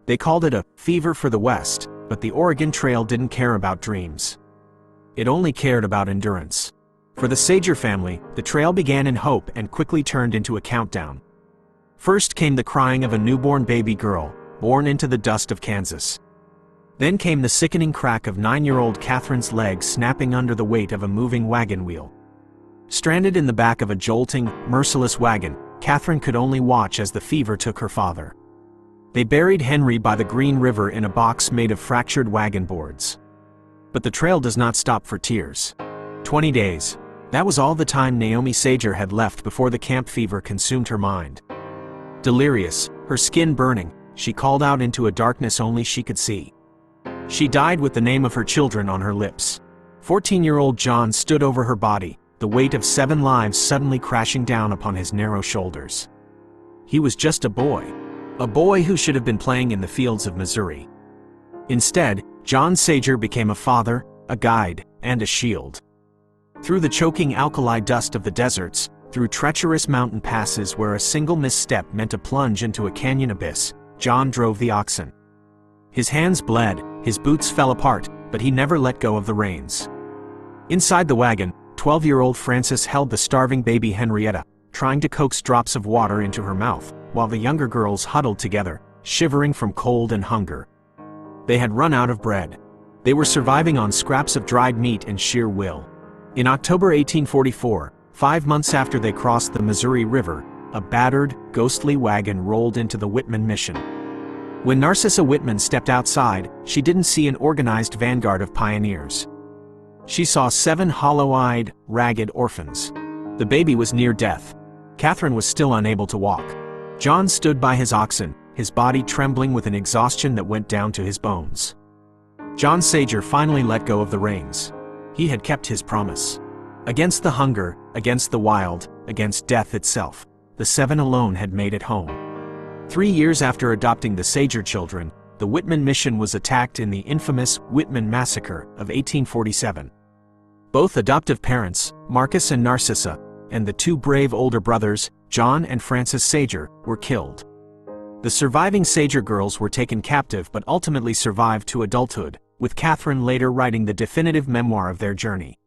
They called it a fever for the West, but the Oregon Trail didn't care about dreams. It only cared about endurance. For the Sager family, the trail began in hope and quickly turned into a countdown. First came the crying of a newborn baby girl, born into the dust of Kansas. Then came the sickening crack of 9-year-old Catherine's leg snapping under the weight of a moving wagon wheel. Stranded in the back of a jolting, merciless wagon, Catherine could only watch as the fever took her father. They buried Henry by the Green River in a box made of fractured wagon boards. But the trail does not stop for tears. 20 days. That was all the time Naomi Sager had left before the camp fever consumed her mind. Delirious, her skin burning, she called out into a darkness only she could see. She died with the name of her children on her lips. 14-year-old John stood over her body, the weight of 7 lives suddenly crashing down upon his narrow shoulders. He was just a boy who should have been playing in the fields of Missouri. Instead, John Sager became a father, a guide, and a shield. Through the choking alkali dust of the deserts, through treacherous mountain passes where a single misstep meant a plunge into a canyon abyss, John drove the oxen. His hands bled, his boots fell apart, but he never let go of the reins. Inside the wagon, 12-year-old Frances held the starving baby Henrietta, trying to coax drops of water into her mouth, while the younger girls huddled together, shivering from cold and hunger. They had run out of bread. They were surviving on scraps of dried meat and sheer will. In October 1844, 5 months after they crossed the Missouri River, a battered, ghostly wagon rolled into the Whitman Mission. When Narcissa Whitman stepped outside, she didn't see an organized vanguard of pioneers. She saw 7 hollow-eyed, ragged orphans. The baby was near death. Catherine was still unable to walk. John stood by his oxen, his body trembling with an exhaustion that went down to his bones. John Sager finally let go of the reins. He had kept his promise. Against the hunger, against the wild, against death itself, the 7 alone had made it home. 3 years after adopting the Sager children, the Whitman Mission was attacked in the infamous Whitman Massacre of 1847. Both adoptive parents, Marcus and Narcissa, and the 2 brave older brothers, John and Francis Sager, were killed. The surviving Sager girls were taken captive but ultimately survived to adulthood, with Catherine later writing the definitive memoir of their journey.